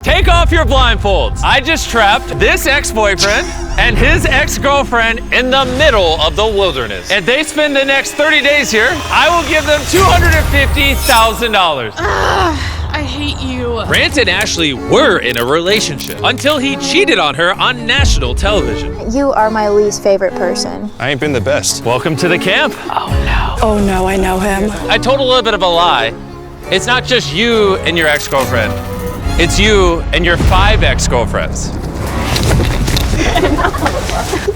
Take off your blindfolds. I just trapped this ex-boyfriend and his ex-girlfriend in the middle of the wilderness. If they spend the next 30 days here, I will give them $250,000. I hate you. Grant and Ashley were in a relationship until he cheated on her on national television. You are my least favorite person. I ain't been the best. Welcome to the camp. Oh no, I know him. I told a little bit of a lie. It's not just you and your ex-girlfriend. It's you and your 5 ex-girlfriends.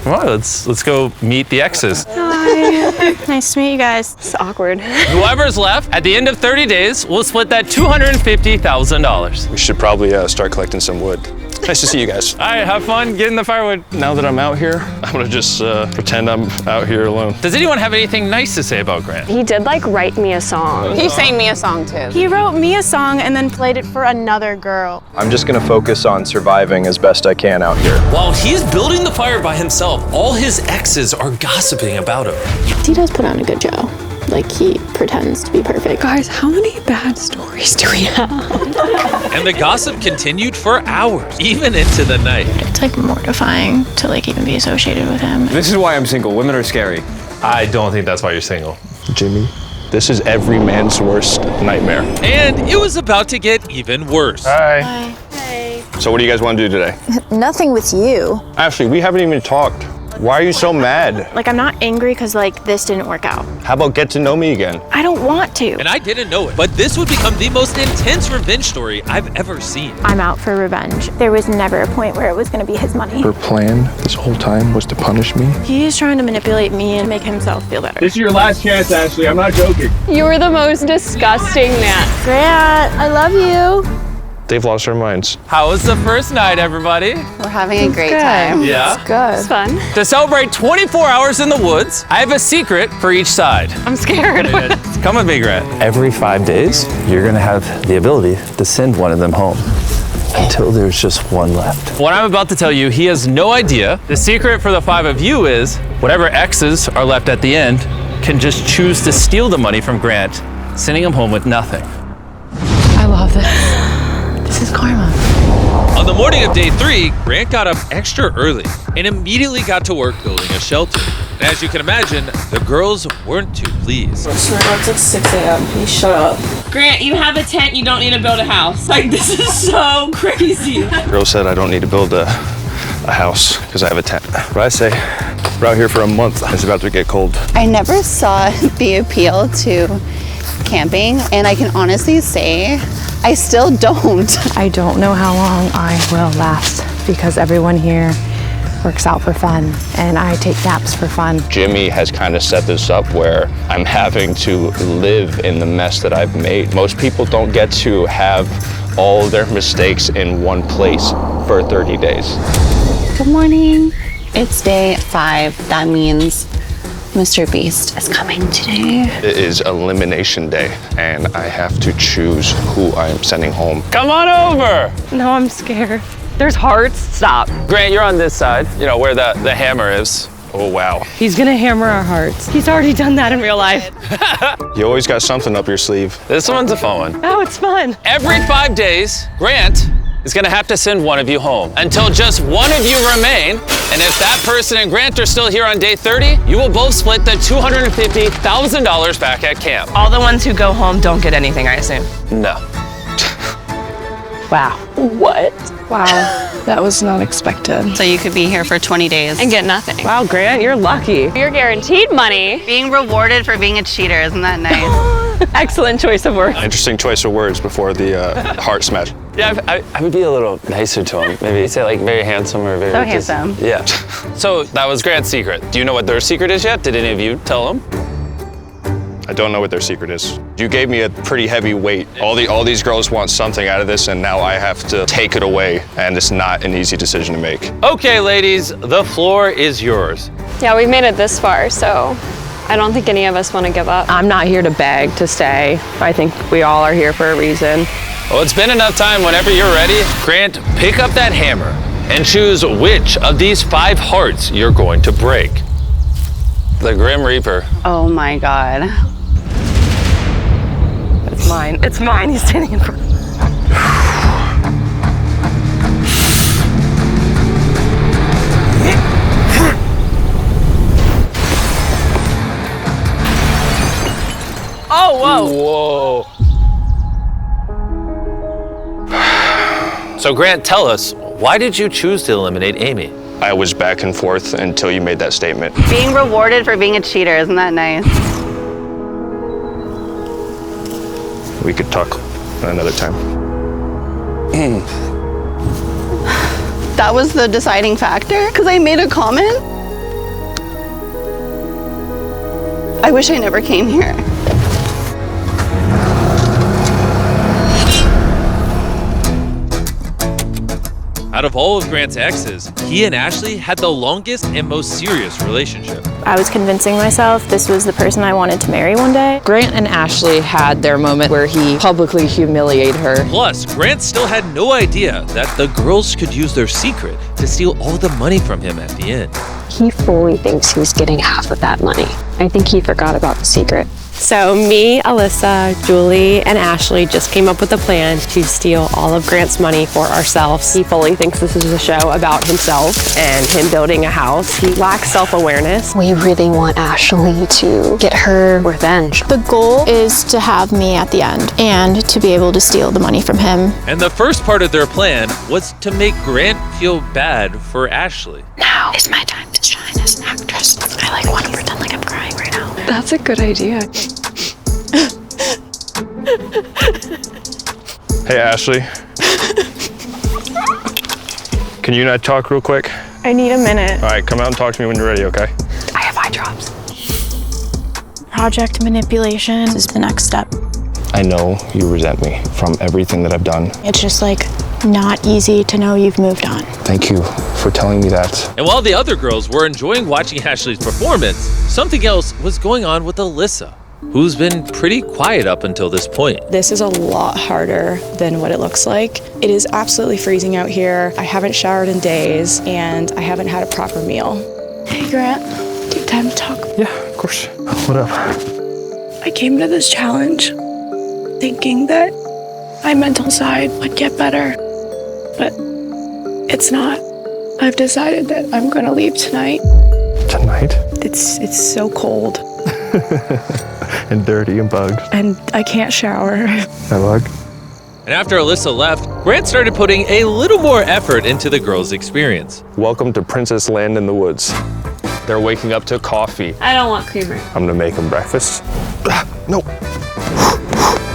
Come on, let's go meet the exes. Hi. Nice to meet you guys. It's awkward. Whoever's left at the end of 30 days, we'll split that $250,000. We should probably start collecting some wood. Nice to see you guys. All right, have fun getting the firewood. Now that I'm out here, I'm gonna just pretend I'm out here alone. Does anyone have anything nice to say about Grant? He did like write me a song. He sang me a song too. He wrote me a song and then played it for another girl. I'm just gonna focus on surviving as best I can out here. While he's building the fire by himself, all his exes are gossiping about him. He does put on a good show. Like, he pretends to be perfect. Guys, how many bad stories do we have? And the gossip continued for hours, even into the night. It's like mortifying to like even be associated with him. This is why I'm single. Women are scary. I don't think that's why you're single. Jimmy, this is every man's worst nightmare. And it was about to get even worse. Hi. So what do you guys want to do today? Nothing with you. Ashley, we haven't even talked. Why are you so mad? Like, I'm not angry because like this didn't work out. How about get to know me again? I don't want to. And I didn't know it, but this would become the most intense revenge story I've ever seen. I'm out for revenge. There was never a point where it was going to be his money. Her plan this whole time was to punish me. He's trying to manipulate me and make himself feel better. This is your last chance, Ashley. I'm not joking. You were the most disgusting man. Grant, I love you. They've lost their minds. How was the first night, everybody? We're having a great time. Yeah. Good. It's fun. To celebrate 24 hours in the woods, I have a secret for each side. I'm scared. Come with me, Grant. Every 5 days, you're gonna have the ability to send one of them home until there's just one left. What I'm about to tell you, he has no idea. The secret for the 5 of you is whatever exes are left at the end can just choose to steal the money from Grant, sending him home with nothing. I love this. This is karma. On the morning of day 3, Grant got up extra early and immediately got to work building a shelter. And as you can imagine, the girls weren't too pleased. It's like 6 a.m. Please shut up. Grant, you have a tent, you don't need to build a house. Like, this is so crazy. Girl said I don't need to build a house because I have a tent. But I say, we're out here for a month. It's about to get cold. I never saw the appeal to camping, and I can honestly say I still don't. I don't know how long I will last because everyone here works out for fun and I take naps for fun. Jimmy has kind of set this up where I'm having to live in the mess that I've made. Most people don't get to have all their mistakes in one place for 30 days. Good morning. It's day 5. That means Mr. Beast is coming today. It is elimination day, and I have to choose who I am sending home. Come on over! No, I'm scared. There's hearts. Stop. Grant, you're on this side, you know, where the hammer is. Oh, wow. He's gonna hammer our hearts. He's already done that in real life. You always got something up your sleeve. This one's a fun one. Oh, it's fun. Every 5 days, Grant is gonna have to send one of you home until just one of you remain. And if that person and Grant are still here on day 30, you will both split the $250,000 back at camp. All the ones who go home don't get anything, I assume. No. Wow. What? Wow, that was not expected. So you could be here for 20 days. And get nothing. Wow, Grant, you're lucky. You're guaranteed money. Being rewarded for being a cheater, isn't that nice? Excellent choice of words. Interesting choice of words before the heart smash. Yeah, I would be a little nicer to him. Maybe say like very handsome or very... So handsome. Yeah. So that was Grant's secret. Do you know what their secret is yet? Did any of you tell them? I don't know what their secret is. You gave me a pretty heavy weight. All these girls want something out of this, and now I have to take it away, and it's not an easy decision to make. Okay, ladies, the floor is yours. Yeah, we've made it this far, so I don't think any of us want to give up. I'm not here to beg to stay. I think we all are here for a reason. Well, it's been enough time. Whenever you're ready, Grant, pick up that hammer and choose which of these 5 hearts you're going to break. The Grim Reaper. Oh my God. It's mine. It's mine. He's standing in front. So Grant, tell us, why did you choose to eliminate Amy? I was back and forth until you made that statement. Being rewarded for being a cheater, isn't that nice? We could talk another time. That was the deciding factor? Because I made a comment? I wish I never came here. Out of all of Grant's exes, he and Ashley had the longest and most serious relationship. I was convincing myself this was the person I wanted to marry one day. Grant and Ashley had their moment where he publicly humiliated her. Plus, Grant still had no idea that the girls could use their secret to steal all the money from him at the end. He fully thinks he's getting half of that money. I think he forgot about the secret. So me, Alyssa, Julie, and Ashley just came up with a plan to steal all of Grant's money for ourselves. He fully thinks this is a show about himself and him building a house. He lacks self-awareness. We really want Ashley to get her revenge. The goal is to have me at the end and to be able to steal the money from him. And the first part of their plan was to make Grant feel bad for Ashley. Now is my time to shine as an actress. I want to pretend like I'm crying right now. That's a good idea. Hey, Ashley. Can you and I talk real quick? I need a minute. All right, come out and talk to me when you're ready, okay? I have eye drops. Project manipulation is the next step. I know you resent me from everything that I've done. It's just not easy to know you've moved on. Thank you for telling me that. And while the other girls were enjoying watching Ashley's performance, something else was going on with Alyssa, who's been pretty quiet up until this point. This is a lot harder than what it looks like. It is absolutely freezing out here. I haven't showered in days, and I haven't had a proper meal. Hey, Grant, do you have time to talk? Yeah, of course. What up? I came to this challenge thinking that my mental side would get better, but it's not. I've decided that I'm gonna leave tonight. Tonight? It's so cold. And dirty and bugged. And I can't shower. I bug. And after Alyssa left, Grant started putting a little more effort into the girls' experience. Welcome to Princess Land in the Woods. They're waking up to coffee. I don't want creamer. I'm gonna make them breakfast. No.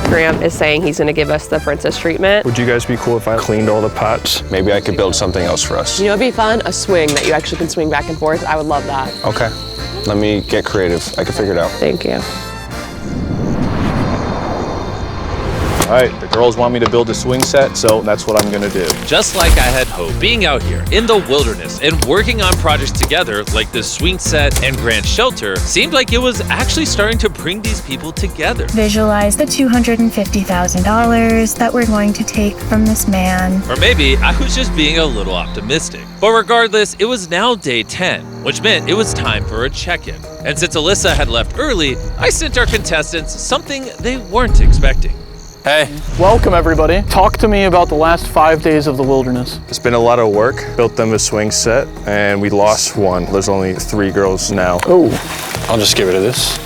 Grant is saying he's going to give us the princess treatment. Would you guys be cool if I cleaned all the pots? Maybe I could build something else for us. You know, it'd be fun, a swing that you actually can swing back and forth. I would love that. Okay. Let me get creative. I can figure it out. Thank you. All right, the girls want me to build a swing set, so that's what I'm gonna do. Just like I had hoped, being out here in the wilderness and working on projects together like the swing set and Grant shelter seemed like it was actually starting to bring these people together. Visualize the $250,000 that we're going to take from this man. Or maybe I was just being a little optimistic. But regardless, it was now day 10, which meant it was time for a check-in. And since Alyssa had left early, I sent our contestants something they weren't expecting. Hey. Welcome, everybody. Talk to me about the last 5 days of the wilderness. It's been a lot of work. Built them a swing set, and we lost one. There's only 3 girls now. Oh. I'll just give it to this.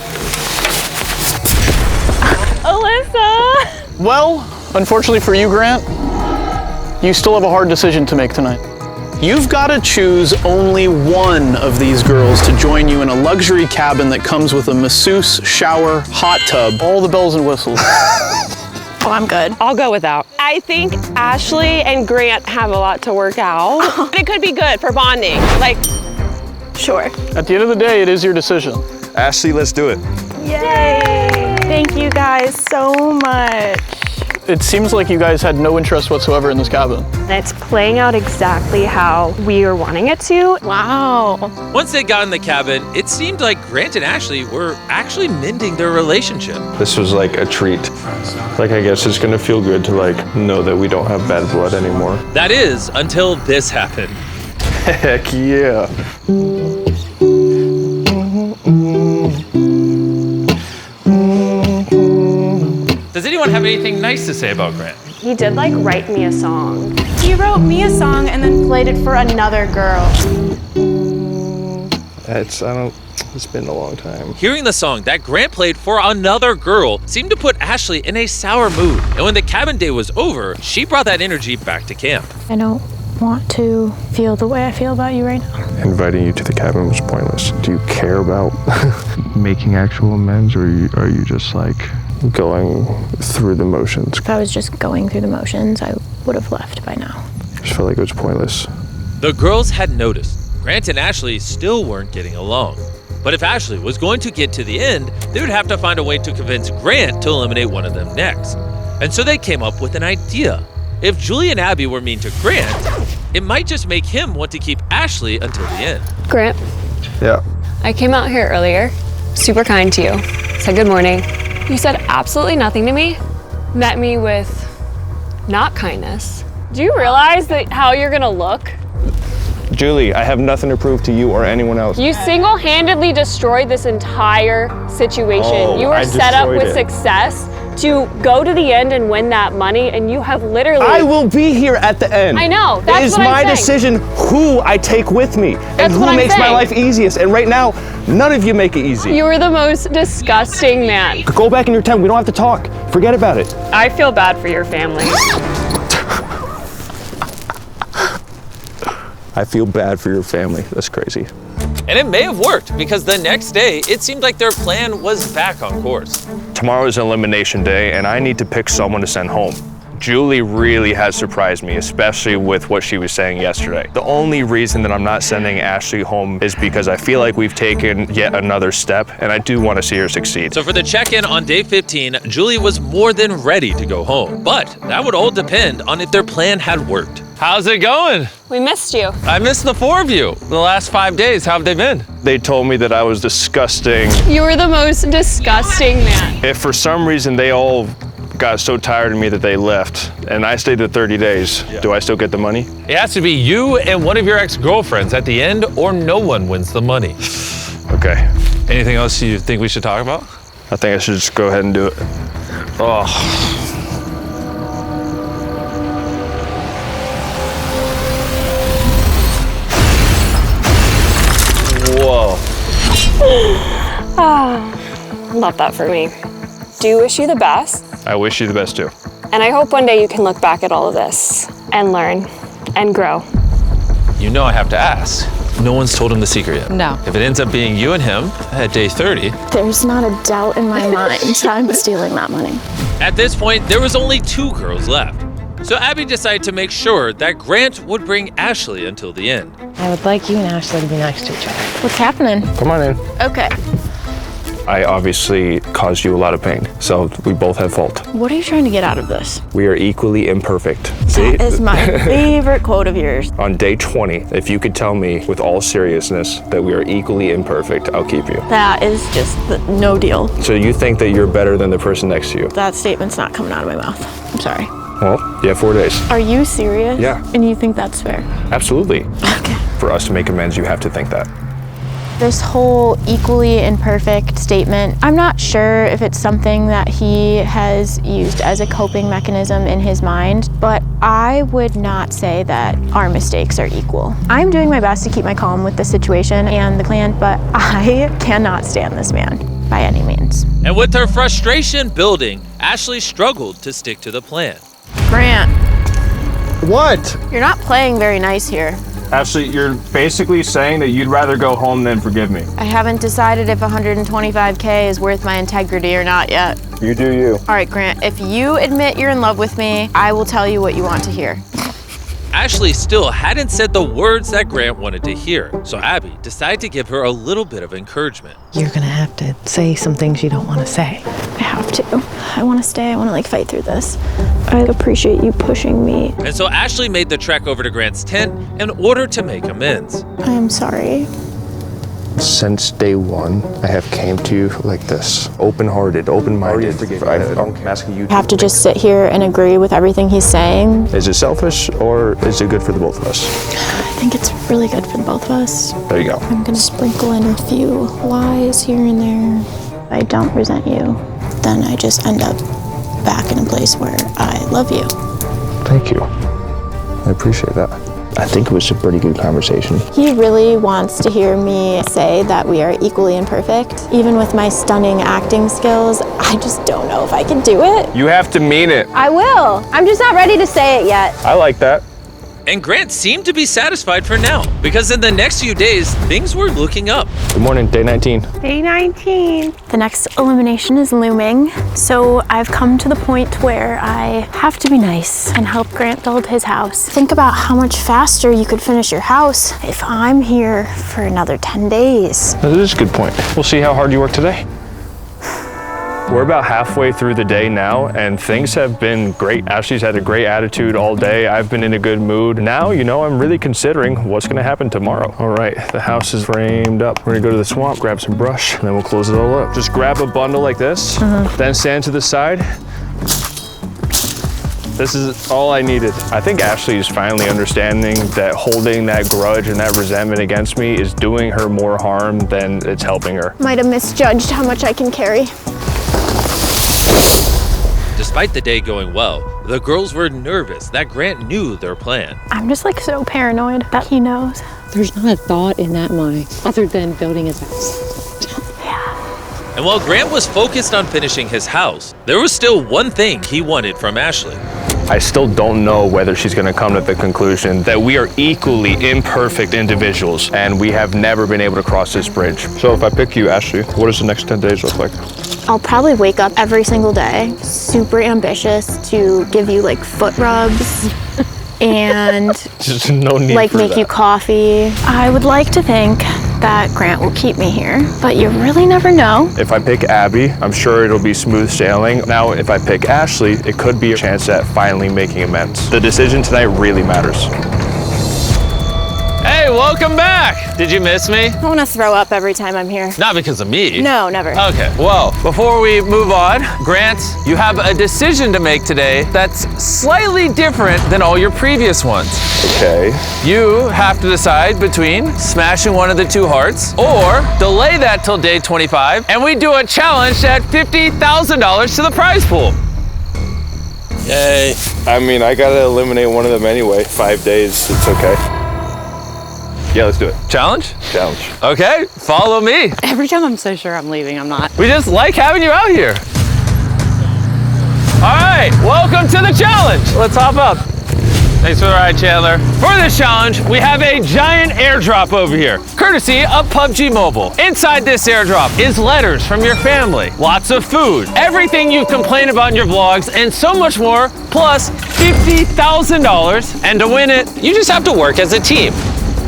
Alyssa! Well, unfortunately for you, Grant, you still have a hard decision to make tonight. You've got to choose only one of these girls to join you in a luxury cabin that comes with a masseuse, shower, hot tub, all the bells and whistles. Oh, I'm good. I'll go without. I think Ashley and Grant have a lot to work out. And it could be good for bonding. Sure. At the end of the day, it is your decision. Ashley, let's do it. Yay! Thank you guys so much. It seems like you guys had no interest whatsoever in this cabin. It's playing out exactly how we were wanting it to. Wow. Once they got in the cabin, it seemed like Grant and Ashley were actually mending their relationship. This was like a treat. Like, I guess it's gonna feel good to know that we don't have bad blood anymore. That is, until this happened. Heck yeah. Does anyone have anything nice to say about Grant? He did write me a song. He wrote me a song and then played it for another girl. I don't It's been a long time. Hearing the song that Grant played for another girl seemed to put Ashley in a sour mood. And when the cabin day was over, she brought that energy back to camp. I don't want to feel the way I feel about you right now. Inviting you to the cabin was pointless. Do you care about making actual amends, or are you just like going through the motions? If I was just going through the motions, I would have left by now. I just felt like it was pointless. The girls had noticed Grant and Ashley still weren't getting along. But if Ashley was going to get to the end, they would have to find a way to convince Grant to eliminate one of them next. And so they came up with an idea. If Julie and Abby were mean to Grant, it might just make him want to keep Ashley until the end. Grant, Yeah. I came out here earlier, super kind to you, said good morning. You said absolutely nothing to me, met me with not kindness. Do you realize that how you're gonna look? Julie, I have nothing to prove to you or anyone else. You single-handedly destroyed this entire situation. Oh, You were I set up with destroyed it. success to go to the end and win that money, and you have literally... I will be here at the end. I know, that's It is what I'm my saying. decision who I take with me and That's who what I'm makes my saying. life easiest. And right now, none of you make it easy. You were the most disgusting man. Go back in your tent. We don't have to talk. Forget about it. I feel bad for your family. I feel bad for your family. That's crazy. And it may have worked because the next day, it seemed like their plan was back on course. Tomorrow is elimination day, and I need to pick someone to send home. Julie really has surprised me, especially with what she was saying yesterday. The only reason that I'm not sending Ashley home is because I feel like we've taken yet another step, and I do want to see her succeed. So for the check-in on day 15, Julie was more than ready to go home. But that would all depend on if their plan had worked. How's it going? We missed you. I missed the four of you. The last 5 days, how have they been? They told me that I was disgusting. You were the most disgusting man. If for some reason they all got so tired of me that they left, and I stayed the 30 days, do I still get the money? It has to be you and one of your ex-girlfriends at the end, or no one wins the money. Okay. Anything else you think we should talk about? I think I should just go ahead and do it. Oh. Whoa. Love that for me. Do wish you the best. I wish you the best too. And I hope one day you can look back at all of this and learn and grow. You know I have to ask. No one's told him the secret yet. No. If it ends up being you and him at day 30, There's not a doubt in my mind I'm stealing that money. At this point, there was only 2 girls left. So Abby decided to make sure that Grant would bring Ashley until the end. I would like you and Ashley to be next to each other. What's happening? Come on in. Okay. I obviously caused you a lot of pain, so we both have fault. What are you trying to get out of this? We are equally imperfect. See? That is my favorite quote of yours. On day 20, if you could tell me with all seriousness that we are equally imperfect, I'll keep you. That is just no deal. So you think that you're better than the person next to you? That statement's not coming out of my mouth. I'm sorry. Well, you have 4 days. Are you serious? Yeah. And you think that's fair? Absolutely. Okay. For us to make amends, you have to think that. This whole equally imperfect statement, I'm not sure if it's something that he has used as a coping mechanism in his mind, but I would not say that our mistakes are equal. I'm doing my best to keep my calm with the situation and the plan, but I cannot stand this man by any means. And with her frustration building, Ashley struggled to stick to the plan. Grant, What? you're not playing very nice here. Ashley, you're basically saying that you'd rather go home than forgive me. I haven't decided if 125K is worth my integrity or not yet. You do you. All right, Grant, if you admit you're in love with me, I will tell you what you want to hear. Ashley still hadn't said the words that Grant wanted to hear, so Abby decided to give her a little bit of encouragement. You're gonna have to say some things you don't want to say. I have to. I want to stay. I want to fight through this. I appreciate you pushing me. And so Ashley made the trek over to Grant's tent in order to make amends. I am sorry. Since day one, I have came to you like this, open-hearted, open-minded. I'm asking you I have to just sit here and agree with everything he's saying. Is it selfish or is it good for the both of us? I think it's really good for the both of us. There you go. I'm gonna sprinkle in a few lies here and there. I don't resent you. Then I just end up back in a place where I love you. Thank you. I appreciate that. I think it was a pretty good conversation. He really wants to hear me say that we are equally imperfect. Even with my stunning acting skills, I just don't know if I can do it. You have to mean it. I will. I'm just not ready to say it yet. I like that. And Grant seemed to be satisfied for now, because in the next few days, things were looking up. Good morning, day 19. Day 19. The next elimination is looming, so I've come to the point where I have to be nice and help Grant build his house. Think about how much faster you could finish your house if I'm here for another 10 days. That is a good point. We'll see how hard you work today. We're about halfway through the day now, and things have been great. Ashley's had a great attitude all day. I've been in a good mood. Now, I'm really considering what's gonna happen tomorrow. All right, the house is framed up. We're gonna go to the swamp, grab some brush, and then we'll close it all up. Just grab a bundle like this, then stand to the side. This is all I needed. I think Ashley is finally understanding that holding that grudge and that resentment against me is doing her more harm than it's helping her. Might have misjudged how much I can carry. Despite the day going well, the girls were nervous that Grant knew their plan. I'm just so paranoid that he knows. There's not a thought in that mind other than building his house. And while Grant was focused on finishing his house, there was still one thing he wanted from Ashley. I still don't know whether she's gonna come to the conclusion that we are equally imperfect individuals and we have never been able to cross this bridge. So if I pick you, Ashley, what does the next 10 days look like? I'll probably wake up every single day, super ambitious to give you foot rubs and Just no need for make that. you coffee. I would like to think that Grant will keep me here, but you really never know. If I pick Abby, I'm sure it'll be smooth sailing. Now, if I pick Ashley, it could be a chance at finally making amends. The decision tonight really matters. Hey, welcome back. Did you miss me? I want to throw up every time I'm here. Not because of me. No, never. Okay, well, before we move on, Grant, you have a decision to make today that's slightly different than all your previous ones. Okay. You have to decide between smashing one of the two hearts or delay that till day 25, and we do a challenge at $50,000 to the prize pool. Yay. I mean, I gotta eliminate one of them anyway. 5 days, it's okay. Yeah, let's do it. Challenge? Challenge. Okay, follow me. Every time I'm so sure I'm leaving, I'm not. We just like having you out here. All right, welcome to the challenge. Let's hop up. Thanks for the ride, Chandler. For this challenge, we have a giant airdrop over here, courtesy of PUBG Mobile. Inside this airdrop is letters from your family, lots of food, everything you've complained about in your vlogs, and so much more, plus $50,000. And to win it, you just have to work as a team.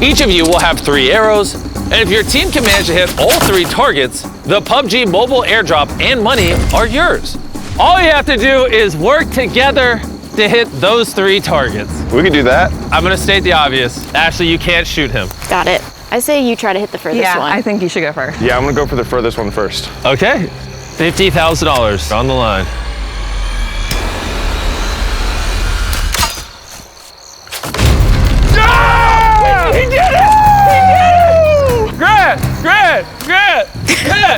Each of you will have 3 arrows, and if your team can manage to hit all 3 targets, the PUBG Mobile airdrop and money are yours. All you have to do is work together to hit those 3 targets. We can do that. I'm gonna state the obvious. Ashley, you can't shoot him. Got it. I say you try to hit the furthest one. I think you should go first. Yeah, I'm gonna go for the furthest one first. Okay, $50,000 on the line. He did it! He did it! Grant!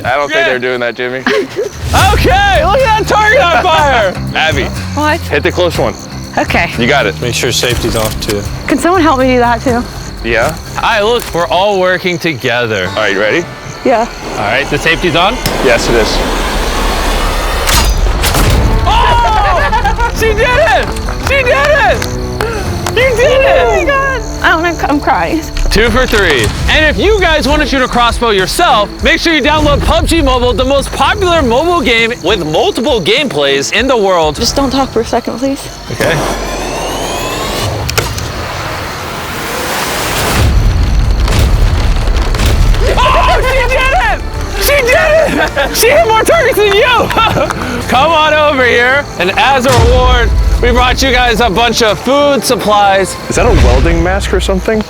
I don't think they're doing that, Jimmy. Okay, look at that target on fire! Abby. What? Hit the close one. Okay. You got it. Make sure safety's off too. Can someone help me do that too? Yeah? All right, look, we're all working together. All right, you ready? Yeah. All right, the safety's on? Yes, it is. Oh! She did it! She did it! You did it! Oh my God. I'm crying. 2 for 3. And if you guys want to shoot a crossbow yourself, make sure you download PUBG Mobile, the most popular mobile game with multiple gameplays in the world. Just don't talk for a second, please. Okay. Oh, she did it! She did it! She hit more targets than you! Come on over here, and as a reward, we brought you guys a bunch of food supplies. Is that a welding mask or something?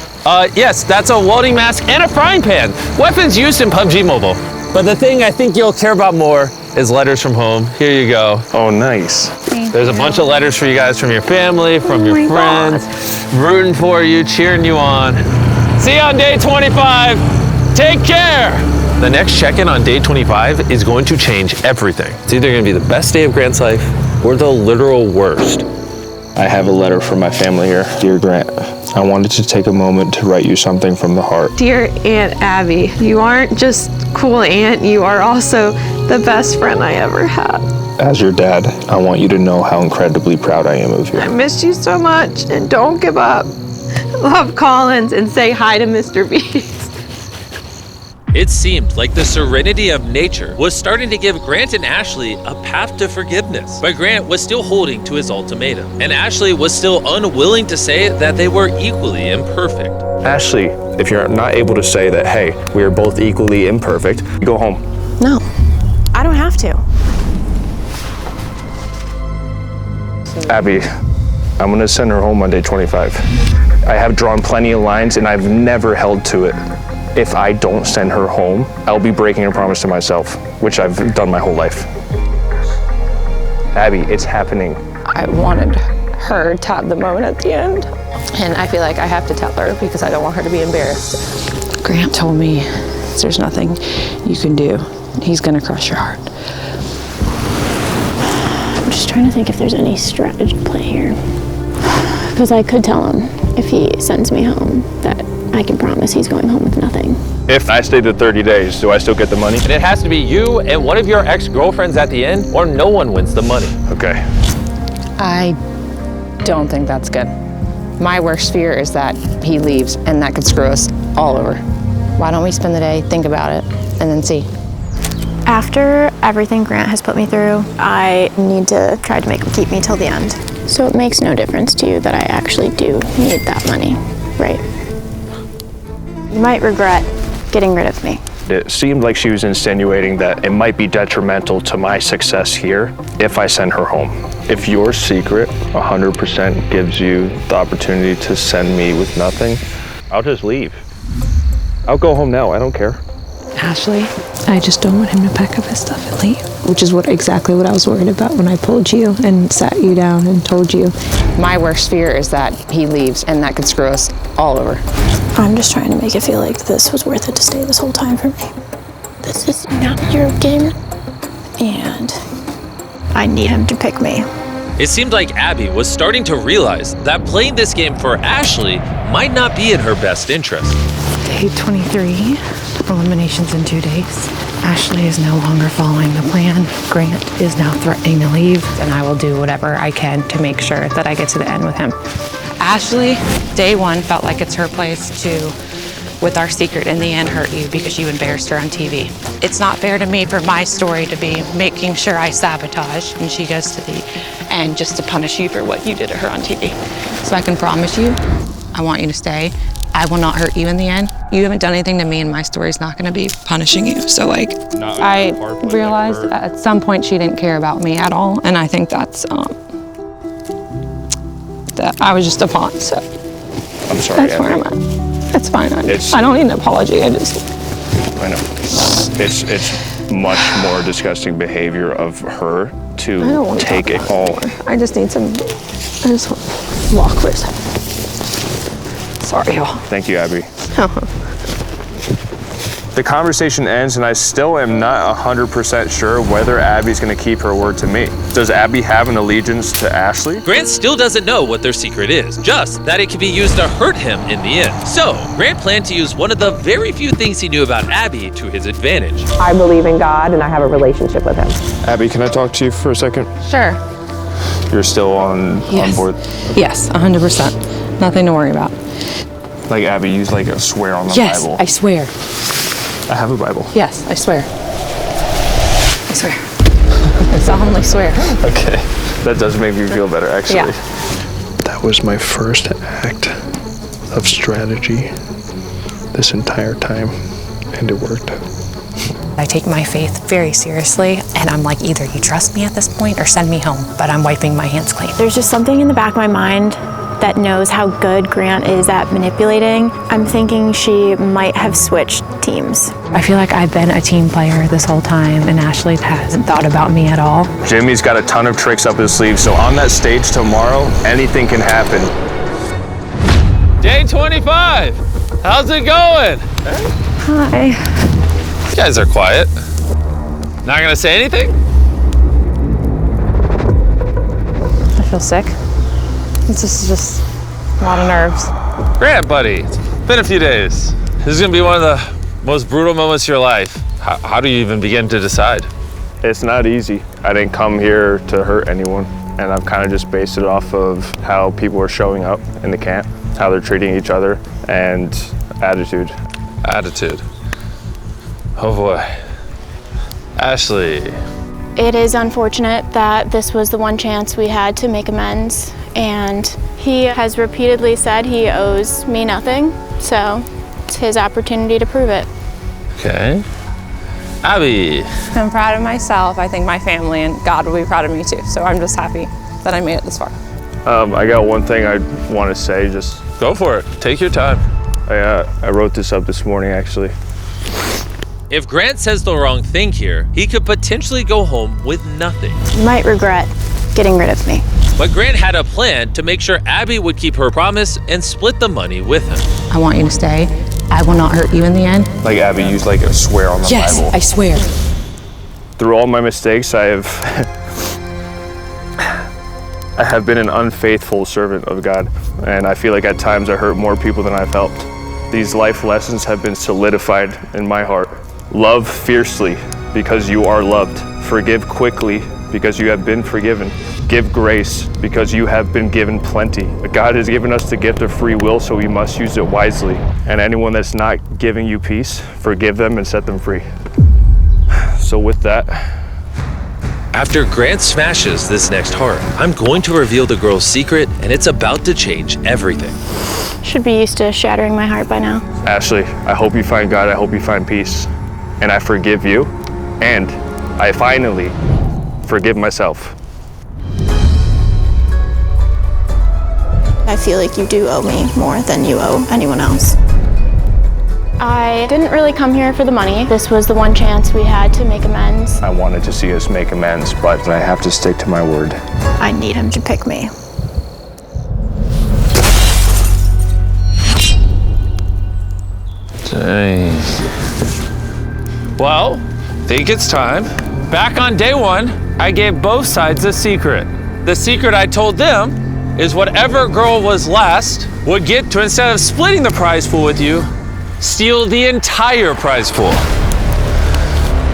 Yes, that's a welding mask and a frying pan. Weapons used in PUBG Mobile. But the thing I think you'll care about more is letters from home. Here you go. Oh, nice. There's a bunch of letters for you guys from your family, from your friends, rooting for you, cheering you on. See you on day 25. Take care. The next check-in on day 25 is going to change everything. It's either going to be the best day of Grant's life or the literal worst. I have a letter from my family here. Dear Grant, I wanted to take a moment to write you something from the heart. Dear Aunt Abby, you aren't just cool aunt, you are also the best friend I ever had. As your dad, I want you to know how incredibly proud I am of you. I missed you so much, and don't give up. Love Collins and say hi to Mr. Beast. It seemed like the serenity of nature was starting to give Grant and Ashley a path to forgiveness. But Grant was still holding to his ultimatum, and Ashley was still unwilling to say that they were equally imperfect. Ashley, if you're not able to say that, hey, we are both equally imperfect, go home. No, I don't have to. Abby, I'm gonna send her home on day 25. I have drawn plenty of lines and I've never held to it. If I don't send her home, I'll be breaking a promise to myself, which I've done my whole life. Abby, it's happening. I wanted her to have the moment at the end. And I feel like I have to tell her because I don't want her to be embarrassed. Grant told me there's nothing you can do. He's gonna crush your heart. I'm just trying to think if there's any strategy play here. Because I could tell him if he sends me home that I can promise he's going home with nothing. If I stay the 30 days, do I still get the money? And it has to be you and one of your ex-girlfriends at the end, or no one wins the money. Okay. I don't think that's good. My worst fear is that he leaves and that could screw us all over. Why don't we spend the day, think about it, and then see? After everything Grant has put me through, I need to try to make him keep me till the end. So it makes no difference to you that I actually do need that money, right? You might regret getting rid of me. It seemed like she was insinuating that it might be detrimental to my success here if I send her home. If your secret 100% gives you the opportunity to send me with nothing, I'll just leave. I'll go home now, I don't care. Ashley, I just don't want him to pack up his stuff and leave, which is exactly what I was worried about when I pulled you and sat you down and told you. My worst fear is that he leaves and that could screw us all over. I'm just trying to make it feel like this was worth it to stay this whole time for me. This is not your game, and I need him to pick me. It seemed like Abby was starting to realize that playing this game for Ashley might not be in her best interest. Day 23, eliminations in 2 days. Ashley is no longer following the plan. Grant is now threatening to leave, and I will do whatever I can to make sure that I get to the end with him. Ashley, day 1 felt like it's her place to, with our secret, in the end hurt you because you embarrassed her on TV. It's not fair to me for my story to be making sure I sabotage, and she goes to the end just to punish you for what you did to her on TV. So I can promise you, I want you to stay. I will not hurt you in the end. You haven't done anything to me, and my story's not gonna be punishing you. So I realized at some point she didn't care about me at all, and I think that's, that I was just a pawn, so. I'm sorry, that's where I'm at. It's fine, I don't need an apology, I know. It's much more disgusting behavior of her to take it all. I just need some, I just want to walk for a second. Sorry, y'all. Thank you, Abby. The conversation ends and I still am not 100% sure whether Abby's gonna keep her word to me. Does Abby have an allegiance to Ashley? Grant still doesn't know what their secret is, just that it can be used to hurt him in the end. So, Grant planned to use one of the very few things he knew about Abby to his advantage. I believe in God and I have a relationship with him. Abby, can I talk to you for a second? Sure. You're still on board? Yes, 100%. Nothing to worry about. Like Abby, you like a swear on the Yes, Bible. I swear. I have a Bible. Yes, I swear. I swear. I solemnly swear. Okay, that does make me feel better, actually. Yeah. That was my first act of strategy this entire time, and it worked. I take my faith very seriously, and I'm like, either you trust me at this point or send me home, but I'm wiping my hands clean. There's just something in the back of my mind that knows how good Grant is at manipulating. I'm thinking she might have switched teams. I feel like I've been a team player this whole time, and Ashley hasn't thought about me at all. Jimmy's got a ton of tricks up his sleeve, so on that stage tomorrow, anything can happen. Day 25. How's it going? Hi. You guys are quiet. Not gonna say anything? I feel sick. This is just a lot of nerves. Grant, buddy, it's been a few days. This is gonna be one of the most brutal moments of your life. How do you even begin to decide? It's not easy. I didn't come here to hurt anyone, and I've kind of just based it off of how people are showing up in the camp, how they're treating each other, and attitude. Attitude. Oh boy. Ashley. It is unfortunate that this was the one chance we had to make amends, and he has repeatedly said he owes me nothing, so it's his opportunity to prove it. Okay. Abby. I'm proud of myself. I think my family and God will be proud of me too. So I'm just happy that I made it this far. I got one thing I want to say. Just go for it. Take your time. I wrote this up this morning, actually. If Grant says the wrong thing here, he could potentially go home with nothing. You might regret getting rid of me. But Grant had a plan to make sure Abby would keep her promise and split the money with him. I want you to stay. I will not hurt you in the end. Like Abby used like a swear on the Bible. I swear. Through all my mistakes, I have been an unfaithful servant of God, and I feel like at times I hurt more people than I've helped. These life lessons have been solidified in my heart. Love fiercely because you are loved. Forgive quickly because you have been forgiven. Give grace because you have been given plenty. God has given us the gift of free will, so we must use it wisely. And anyone that's not giving you peace, forgive them and set them free. So with that, after Grant smashes this next heart, I'm going to reveal the girl's secret, and it's about to change everything. Should be used to shattering my heart by now. Ashley, I hope you find God, I hope you find peace. And I forgive you, and I finally forgive myself. I feel like you do owe me more than you owe anyone else. I didn't really come here for the money. This was the one chance we had to make amends. I wanted to see us make amends, but I have to stick to my word. I need him to pick me. Dang. Well, think it's time. Back on day one, I gave both sides a secret. The secret I told them is whatever girl was last would get to, instead of splitting the prize pool with you, steal the entire prize pool.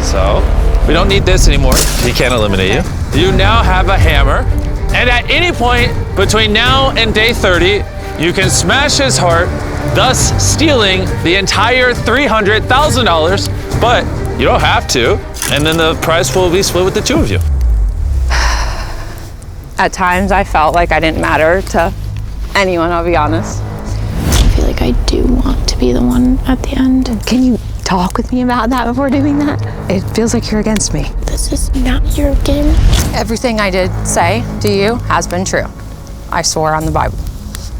So, we don't need this anymore. He can't eliminate you. You now have a hammer, and at any point between now and day 30, you can smash his heart, thus stealing the entire $300,000, but you don't have to, and then the prize pool will be split with the two of you. At times I felt like I didn't matter to anyone, I'll be honest. I feel like I do want to be the one at the end. Can you talk with me about that before doing that? It feels like you're against me. This is not your game. Everything I did say to you has been true. I swore on the Bible.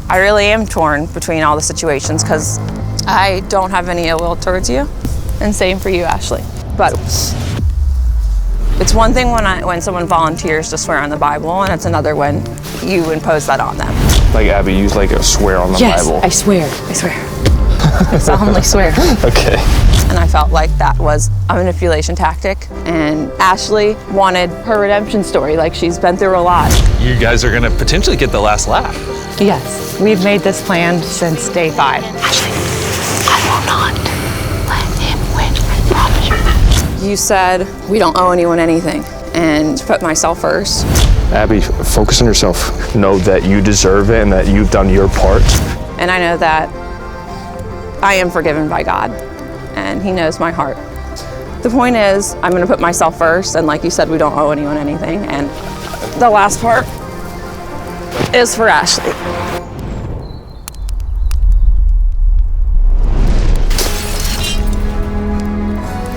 I really am torn between all the situations because I don't have any ill will towards you, and same for you, Ashley. But it's one thing when someone volunteers to swear on the Bible, and it's another when you impose that on them. Like Abby used like a swear on the Bible. I swear. I swear. I solemnly swear. Okay. And I felt like that was a manipulation tactic, and Ashley wanted her redemption story, like she's been through a lot. You guys are gonna potentially get the last laugh. Yes, we've made this plan since day 5. Ashley, I will not let him win. I promise you that. You said we don't owe anyone anything, and put myself first. Abby, focus on yourself. Know that you deserve it and that you've done your part. And I know that I am forgiven by God, and He knows my heart. The point is, I'm gonna put myself first, and like you said, we don't owe anyone anything, and the last part is for Ashley.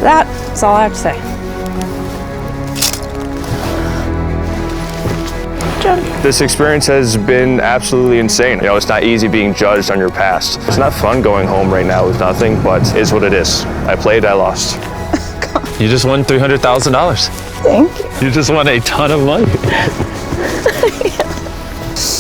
That's all I have to say. This experience has been absolutely insane. You know, it's not easy being judged on your past. It's not fun going home right now with nothing, but it is what it is. I played, I lost. You just won $300,000. Thank you. You just won a ton of money.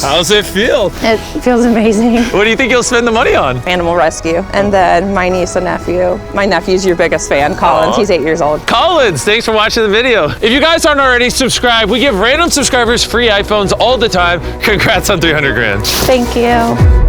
How's it feel? It feels amazing. What do you think you'll spend the money on? Animal rescue. And then my niece and nephew. My nephew's your biggest fan, Collins. Aww. He's 8 years old. Collins, thanks for watching the video. If you guys aren't already subscribed, we give random subscribers free iPhones all the time. Congrats on 300 grand. Thank you.